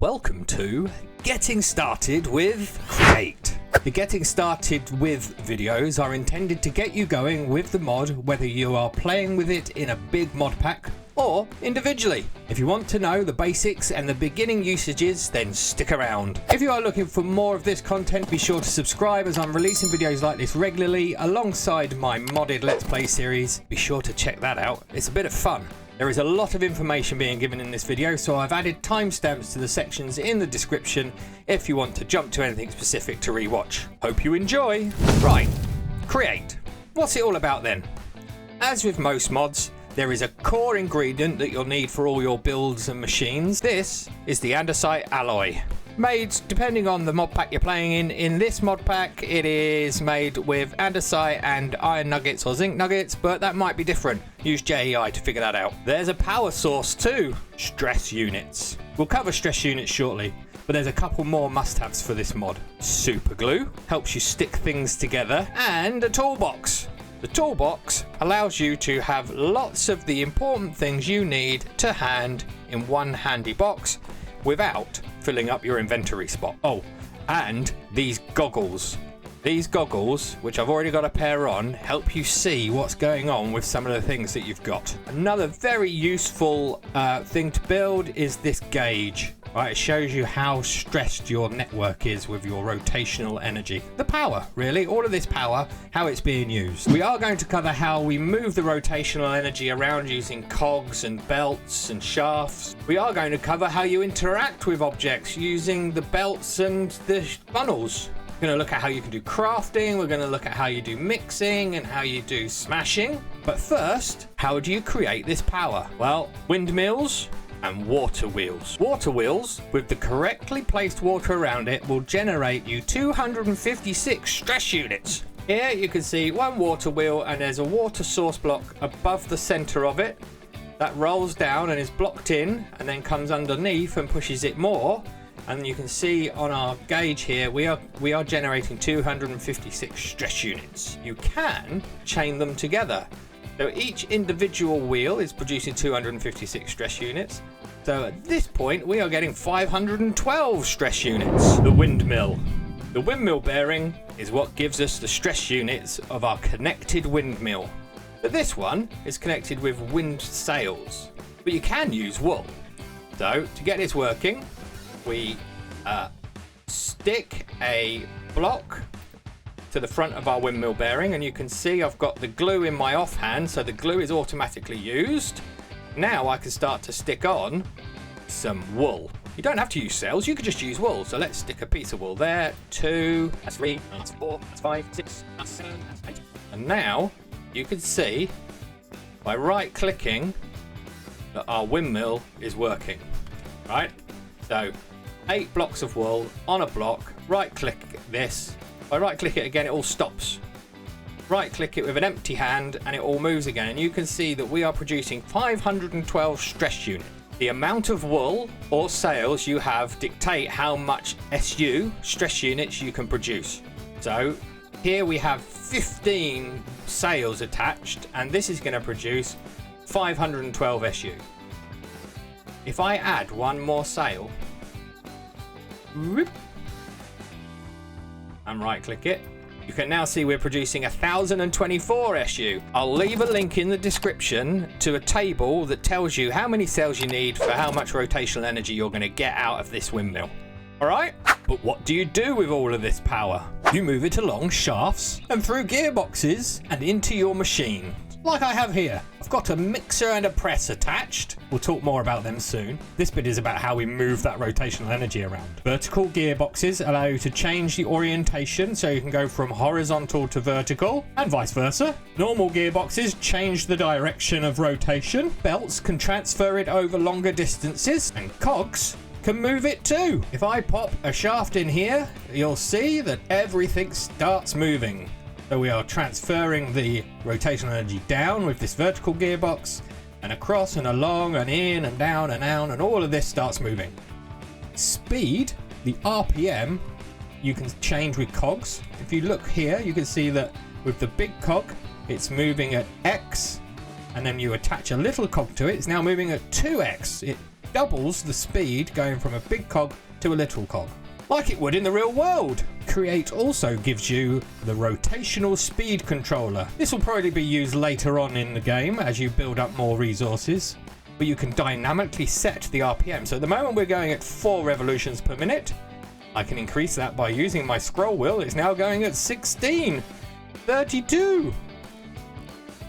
Welcome to Getting Started with Create. The Getting Started with videos are intended to get you going with the mod, whether you are playing with it in a big mod pack or individually. If you want to know the basics and the beginning usages, then stick around. If you are looking for more of this content, be sure to subscribe, as I'm releasing videos like this regularly alongside my modded Let's Play series. Be sure to check that out. It's a bit of fun. There is a lot of information being given in this video, so I've added timestamps to the sections in the description if you want to jump to anything specific to rewatch. Hope you enjoy. Right, Create. What's it all about then? As with most mods, there is a core ingredient that you'll need for all your builds and machines. This is the andesite alloy. Made depending on the mod pack you're playing in. In this mod pack, it is made with andesite and iron nuggets or zinc nuggets, but that might be different. Use JEI to figure that out. There's a power source too, stress units. We'll cover stress units shortly, but there's a couple more must-haves for this mod. Super glue helps you stick things together, and a toolbox. The toolbox allows you to have lots of the important things you need to hand in one handy box without filling up your inventory spot. Oh, and these goggles. These goggles, which I've already got a pair on, help you see what's going on with some of the things that you've got. Another very useful thing to build is this gauge. Right, it shows you how stressed your network is with your rotational energy. The power, really, all of this power, how it's being used. We are going to cover how we move the rotational energy around using cogs and belts and shafts. We are going to cover how you interact with objects using the belts and the funnels. We're going to look at how you can do crafting, we're going to look at how you do mixing and how you do smashing. But first, how do you create this power? Well, windmills and water wheels. Water wheels, with the correctly placed water around it, will generate you 256 stress units. Here you can see one water wheel, and there's a water source block above the center of it that rolls down and is blocked in and then comes underneath and pushes it more. And you can see on our gauge here, we are generating 256 stress units. You can chain them together. So each individual wheel is producing 256 stress units. So at this point, we are getting 512 stress units. The windmill. The windmill bearing is what gives us the stress units of our connected windmill. But this one is connected with wind sails. But you can use wool. So to get this working, we stick a block to the front of our windmill bearing, and you can see I've got the glue in my offhand, so the glue is automatically used. Now I can start to stick on some wool. You don't have to use sails, you could just use wool. So let's stick a piece of wool there. 2, that's 3, that's 4, that's 5, 6, that's 7, that's 8. And now you can see by right clicking that our windmill is working. Right? So 8 blocks of wool on a block, right click this. If I right click it again, it all stops. Right click it with an empty hand and it all moves again. And you can see that we are producing 512 stress units. The amount of wool or sails you have dictate how much SU, stress units, you can produce. So here we have 15 sails attached, and this is going to produce 512 SU. If I add one more sail, and right click it, you can now see we're producing 1024 SU. I'll leave a link in the description to a table that tells you how many cells you need for how much rotational energy you're going to get out of this windmill. Alright? But what do you do with all of this power? You move it along shafts and through gearboxes and into your machine. Like I have here. I've got a mixer and a press attached. We'll talk more about them soon. This bit is about how we move that rotational energy around. Vertical gearboxes allow you to change the orientation, so you can go from horizontal to vertical and vice versa. Normal gearboxes change the direction of rotation. Belts can transfer it over longer distances, and cogs can move it too. If I pop a shaft in here, you'll see that everything starts moving. So we are transferring the rotational energy down with this vertical gearbox, and across and along and in and down, and all of this starts moving. Speed, the RPM, you can change with cogs. If you look here, you can see that with the big cog, it's moving at X, and then you attach a little cog to it. It's now moving at 2X. doubles the speed going from a big cog to a little cog, like it would in the real world. Create also gives you the rotational speed controller. This will probably be used later on in the game as you build up more resources, but you can dynamically set the RPM. So at the moment we're going at 4 revolutions per minute. I can increase that by using my scroll wheel. It's now going at 16, 32,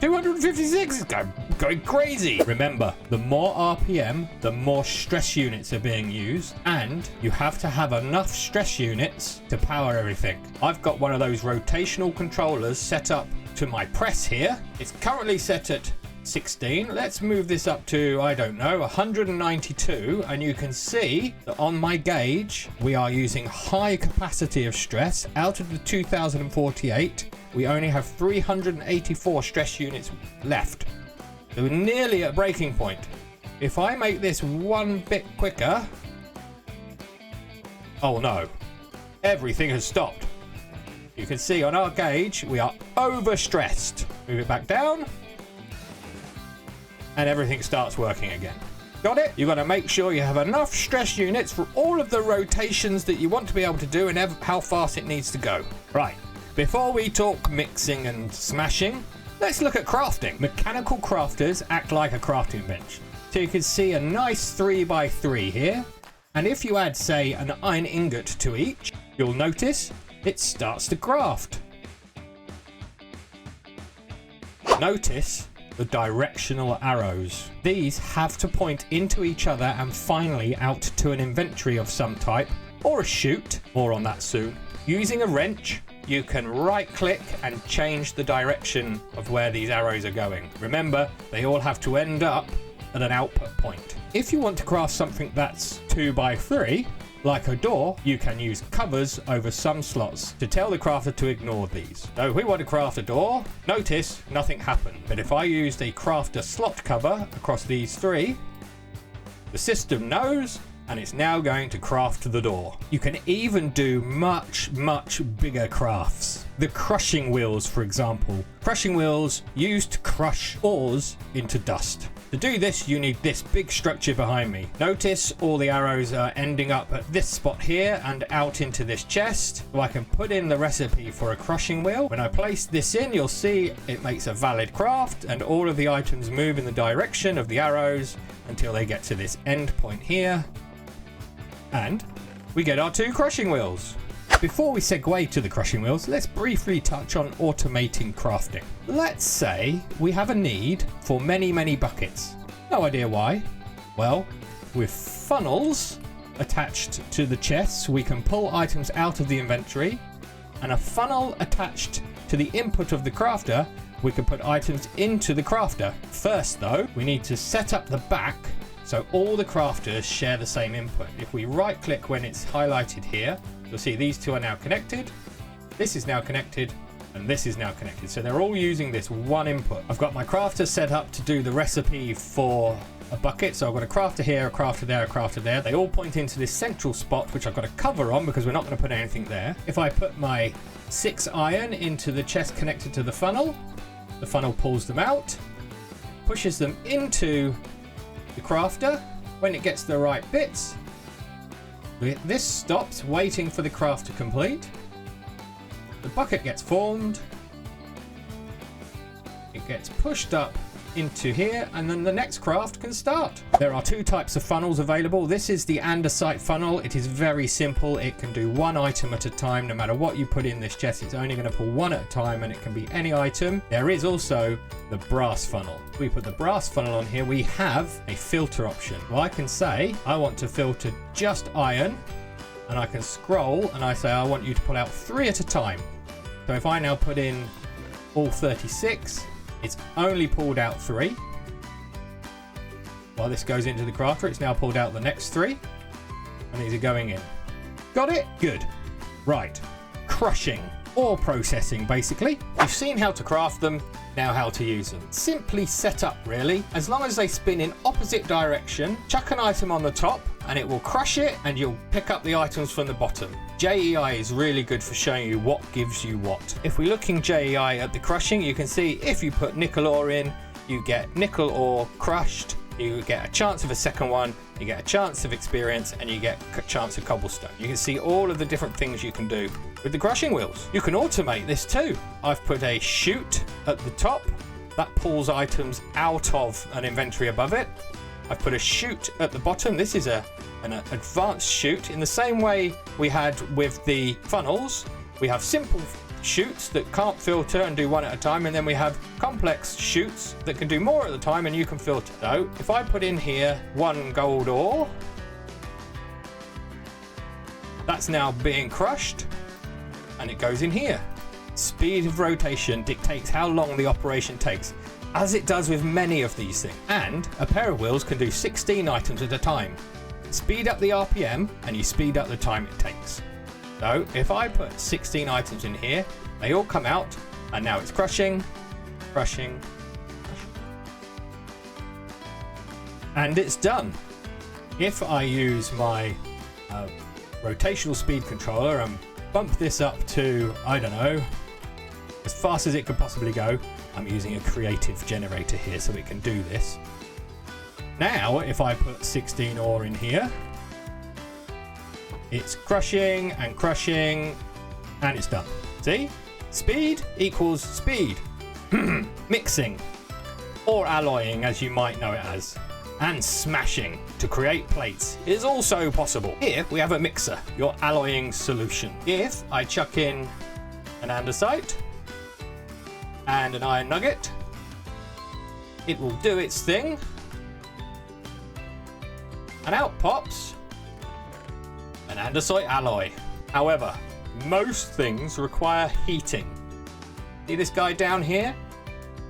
256. It's going crazy. Remember, the more RPM, the more stress units are being used, and you have to have enough stress units to power everything. I've got one of those rotational controllers set up to my press here. It's currently set at 16. Let's move this up to, I don't know, 192, and you can see that on my gauge we are using high capacity of stress. Out of the 2048, we only have 384 stress units left, so we're nearly at breaking point. If I make this one bit quicker, oh no, everything has stopped. You can see on our gauge we are overstressed. Move it back down, and everything starts working again. Got it? You've got to make sure you have enough stress units for all of the rotations that you want to be able to do and how fast it needs to go. Right, before we talk mixing and smashing, let's look at crafting. Mechanical crafters act like a crafting bench. So you can see a nice 3x3 here, and if you add, say, an iron ingot to each, you'll notice it starts to craft. Notice the directional arrows. These have to point into each other and finally out to an inventory of some type, or a chute. More on that soon. Using a wrench, you can right click and change the direction of where these arrows are going. Remember, they all have to end up at an output point. If you want to craft something that's 2x3, like a door, you can use covers over some slots to tell the crafter to ignore these. So if we want to craft a door, notice nothing happened. But if I used a crafter slot cover across these 3, the system knows, and it's now going to craft the door. You can even do much bigger crafts. The crushing wheels, for example. Crushing wheels used to crush ores into dust. To do this, you need this big structure behind me. Notice all the arrows are ending up at this spot here and out into this chest. So I can put in the recipe for a crushing wheel. When I place this in, you'll see it makes a valid craft, and all of the items move in the direction of the arrows until they get to this end point here. And we get our 2 crushing wheels. Before we segue to the crushing wheels, let's briefly touch on automating crafting. Let's say we have a need for many buckets. No idea why. Well, with funnels attached to the chests, we can pull items out of the inventory, and a funnel attached to the input of the crafter, we can put items into the crafter. First though, we need to set up the back so all the crafters share the same input. If we right click when it's highlighted here, you'll see these 2 are now connected, this is now connected, and this is now connected. So they're all using this one input. I've got my crafter set up to do the recipe for a bucket. So I've got a crafter here, a crafter there, a crafter there. They all point into this central spot, which I've got a cover on because we're not going to put anything there. If I put my 6 iron into the chest connected to the funnel pulls them out, pushes them into the crafter. When it gets the right bits, this stops waiting for the craft to complete. The bucket gets formed, it gets pushed up into here, and then the next craft can start. There are 2 types of funnels available. This is the andesite funnel. It is very simple. It can do 1 item at a time. No matter what you put in this chest, it's only going to pull 1 at a time, and it can be any item. There is also the brass funnel. If we put the brass funnel on here, we have a filter option. Well, I can say I want to filter just iron, and I can scroll and I say I want you to pull out 3 at a time. So if I now put in all 36, it's only pulled out 3. While this goes into the crafter, it's now pulled out the next 3, and these are going in. Got it? Good. Right. Crushing, or processing, basically. You've seen how to craft them, now how to use them. Simply set up, really. As long as they spin in opposite direction, chuck an item on the top, and it will crush it, and you'll pick up the items from the bottom. JEI is really good for showing you what gives you what. If we're looking JEI at the crushing, you can see if you put nickel ore in, you get nickel ore crushed you get a chance of a second one, you get a chance of experience, and you get a chance of cobblestone. You can see all of the different things you can do with the crushing wheels. You can automate this too. I've put a chute at the top that pulls items out of an inventory above it. I've put a chute at the bottom. This is an advanced chute. In the same way we had with the funnels, we have simple chutes that can't filter and do one at a time, and then we have complex chutes that can do more at a time and you can filter. So if I put in here 1 gold ore, that's now being crushed and it goes in here. Speed of rotation dictates how long the operation takes, as it does with many of these things. And a pair of wheels can do 16 items at a time. Speed up the RPM and you speed up the time it takes. So if I put 16 items in here, they all come out and now it's crushing, crushing, and it's done. If I use my rotational speed controller and bump this up to, I don't know, as fast as it could possibly go, I'm using a creative generator here so it can do this. Now if I put 16 ore in here, it's crushing and crushing and it's done. See? Speed equals speed. Mixing, or alloying as you might know it as, and smashing to create plates is also possible. Here we have a mixer, your alloying solution. If I chuck in an andesite and an iron nugget, it will do its thing and out pops an andesite alloy. However, most things require heating. See this guy down here?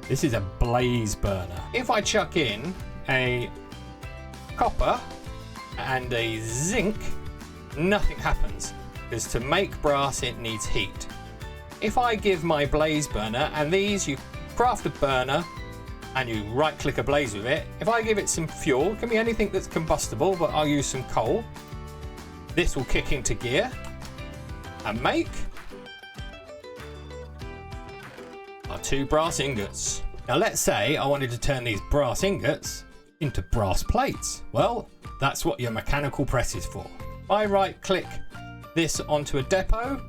This is a blaze burner. If I chuck in a copper and a zinc, nothing happens, because to make brass it needs heat. If I give my blaze burner, and these, you craft a burner and you right click a blaze with it, if I give it some fuel, it can be anything that's combustible, but I'll use some coal, this will kick into gear and make our 2 brass ingots. Now let's say I wanted to turn these brass ingots into brass plates. Well, that's what your mechanical press is for. If I right click this onto a depot,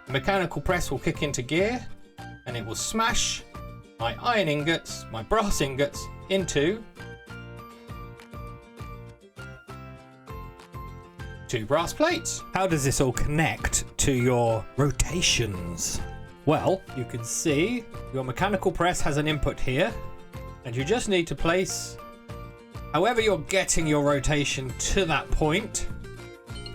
the mechanical press will kick into gear and it will smash my iron ingots, my brass ingots, into 2 brass plates. How does this all connect to your rotations? Well, you can see your mechanical press has an input here, and you just need to place, however you're getting your rotation to that point,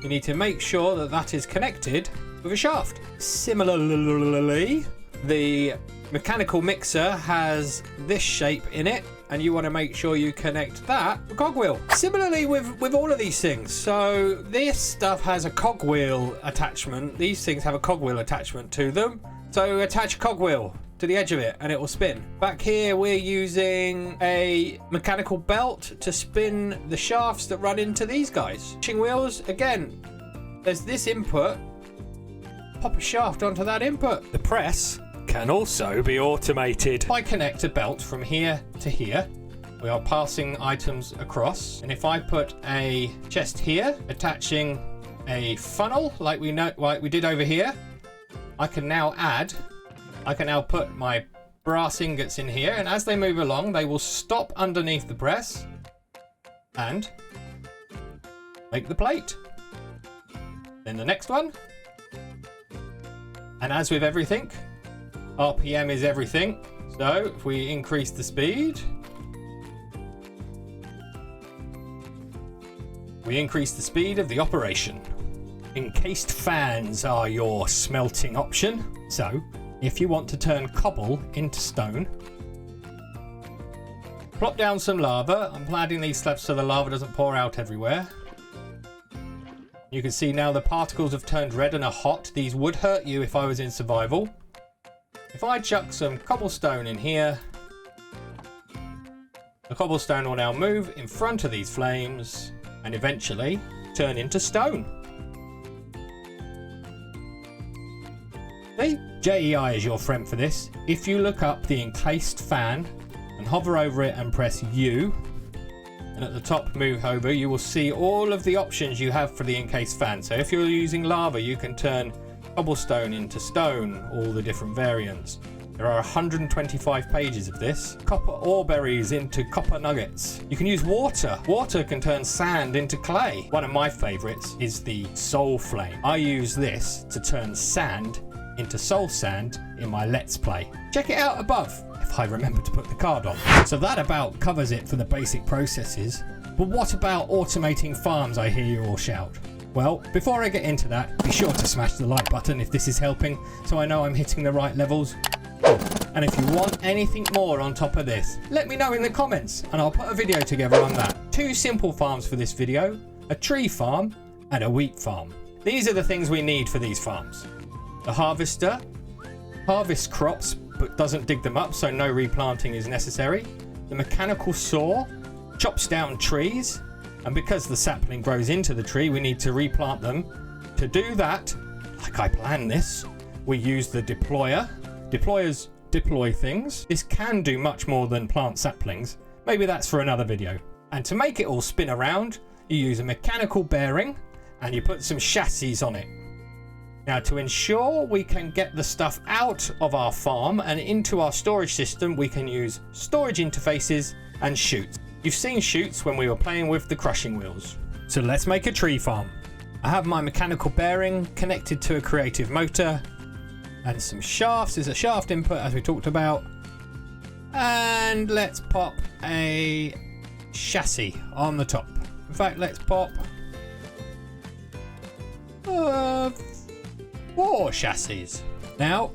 you need to make sure that that is connected with a shaft. Similarly, the mechanical mixer has this shape in it, and you want to make sure you connect that to a cogwheel. Similarly with all of these things. So this stuff has a cogwheel attachment. These things have a cogwheel attachment to them. So attach a cogwheel to the edge of it and it will spin. Back here we're using a mechanical belt to spin the shafts that run into these guys. Pushing wheels, again, there's this input. Pop a shaft onto that input. The press can also be automated. If I connect a belt from here to here, we are passing items across, and if I put a chest here attaching a funnel like we did over here, I can now put my brass ingots in here, and as they move along they will stop underneath the press and make the plate. Then the next one, and as with everything, RPM is everything. So if we increase the speed, we increase the speed of the operation. Encased fans are your smelting option. So if you want to turn cobble into stone, plop down some lava. I'm adding these slabs so the lava doesn't pour out everywhere. You can see now the particles have turned red and are hot. These would hurt you if I was in survival. If I chuck some cobblestone in here, the cobblestone will now move in front of these flames and eventually turn into stone. See? JEI is your friend for this. If you look up the encased fan and hover over it and press U, and at the top move over, you will see all of the options you have for the encased fan. So if you're using lava, you can turn cobblestone into stone, all the different variants. There are 125 pages of this. Copper ore berries into copper nuggets. You can use water. Water can turn sand into clay. One of my favorites is the soul flame. I use this to turn sand into soul sand in my Let's Play. Check it out above if I remember to put the card on. So that about covers it for the basic processes. But what about automating farms, I hear you all shout? Well, before I get into that, be sure to smash the like button if this is helping, so I know I'm hitting the right levels. And if you want anything more on top of this, let me know in the comments and I'll put a video together on that. 2 simple farms for this video, a tree farm and a wheat farm. These are the things we need for these farms. The harvester harvests crops but doesn't dig them up, so no replanting is necessary. The mechanical saw chops down trees, and because the sapling grows into the tree, we need to replant them. To do that, like I planned this, we use the deployer. Deployers deploy things. This can do much more than plant saplings. Maybe that's for another video. And to make it all spin around, you use a mechanical bearing and you put some chassis on it. Now, to ensure we can get the stuff out of our farm and into our storage system, we can use storage interfaces and chutes. You've seen chutes when we were playing with the crushing wheels. So let's make a tree farm. I have my mechanical bearing connected to a creative motor and some shafts. There's a shaft input as we talked about. And let's pop a chassis on the top. In fact, let's pop 4 chassis. Now,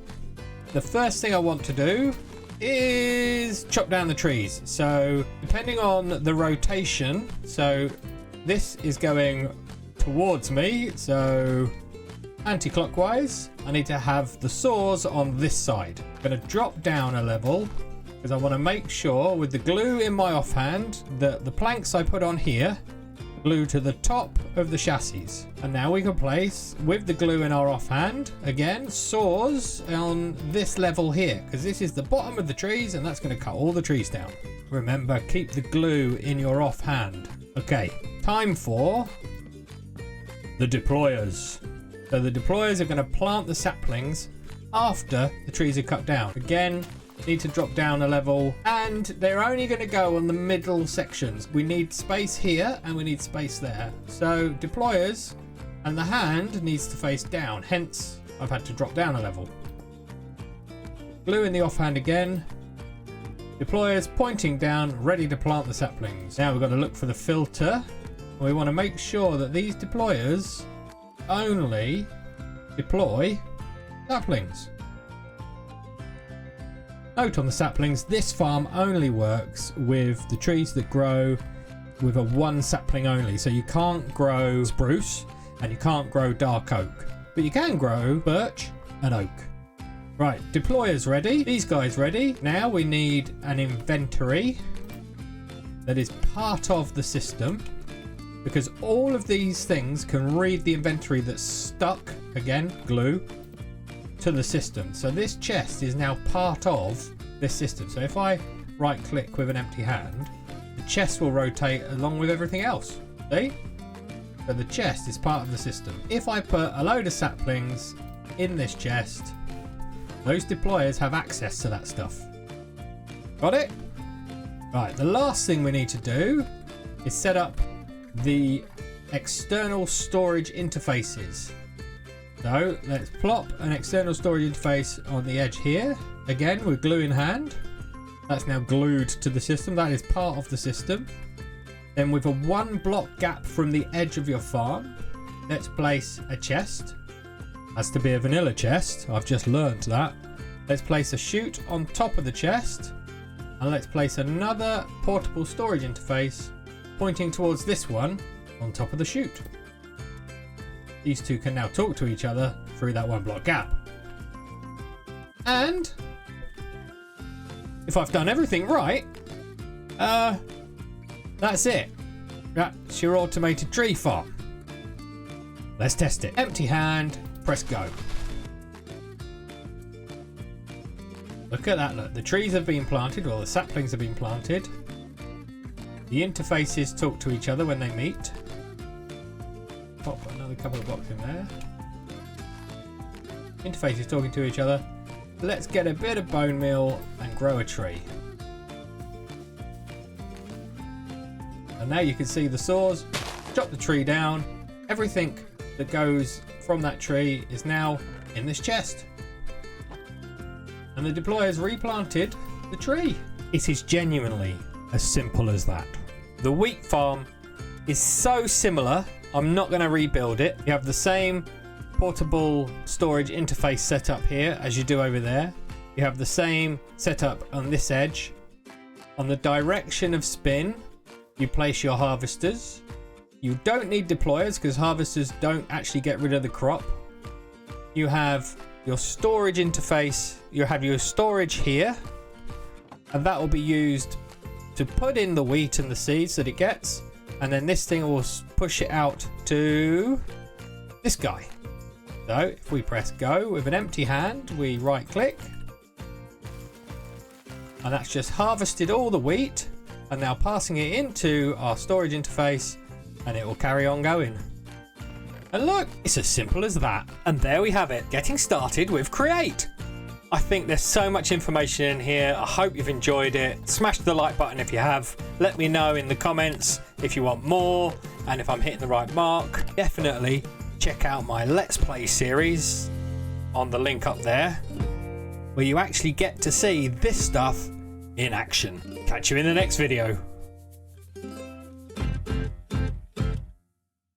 the first thing I want to do is chop down the trees. So depending on the rotation, so this is going towards me, so anti-clockwise, I need to have the saws on this side. I'm going to drop down a level because I want to make sure with the glue in my offhand that the planks I put on here glue to the top of the chassis. And now we can place, with the glue in our offhand, again, saws on this level here, because this is the bottom of the trees and that's going to cut all the trees down. Remember, keep the glue in your offhand. Okay, time for the deployers. So the deployers are going to plant the saplings after the trees are cut down. Again, need to drop down a level, and they're only going to go on the middle sections. We need space here and we need space there. So deployers, and the hand needs to face down, hence I've had to drop down a level. Glue in the offhand again. Deployers pointing down, ready to plant the saplings. Now we've got to look for the filter. We want to make sure that these deployers only deploy saplings. Note on the saplings, this farm only works with the trees that grow with a 1 sapling only. So you can't grow spruce and you can't grow dark oak, but you can grow birch and oak. Right, deployers ready, these guys ready. Now we need an inventory that is part of the system, because all of these things can read the inventory that's stuck, again, glue, to the system. So this chest is now part of this system. So if I right click with an empty hand, the chest will rotate along with everything else. See? So the chest is part of the system. If I put a load of saplings in this chest, those deployers have access to that stuff. Got it? Right, the last thing we need to do is set up the external storage interfaces. So let's plop an external storage interface on the edge here. Again, with glue in hand. That's now glued to the system. That is part of the system. Then with a 1 block gap from the edge of your farm, let's place a chest. Has to be a vanilla chest. I've just learned that. Let's place a chute on top of the chest. And let's place another portable storage interface pointing towards this one on top of the chute. These two can now talk to each other through that 1 block gap. And if I've done everything right, that's it. That's your automated tree farm. Let's test it. Empty hand, press go. Look at that, look. The trees have been planted, or the saplings have been planted. The interfaces talk to each other when they meet. Pop another couple of blocks in there. Interfaces talking to each other. Let's get a bit of bone meal and grow a tree. And now you can see the saws. Chop the tree down. Everything that goes from that tree is now in this chest. And the deployer's replanted the tree. It is genuinely as simple as that. The wheat farm is so similar, I'm not going to rebuild it. You have the same portable storage interface setup here as you do over there. You have the same setup on this edge. On the direction of spin, you place your harvesters. You don't need deployers because harvesters don't actually get rid of the crop. You have your storage interface. You have your storage here, and that will be used to put in the wheat and the seeds that it gets, and then this thing will push it out to this guy. So if we press go with an empty hand, we right click, and that's just harvested all the wheat and now passing it into our storage interface, and it will carry on going. And look, it's as simple as that. And there we have it, getting started with Create. I think there's so much information in here. I hope you've enjoyed it. Smash the like button if you have. Let me know in the comments if you want more and if I'm hitting the right mark. Definitely check out my Let's Play series on the link up there, where you actually get to see this stuff in action. Catch you in the next video.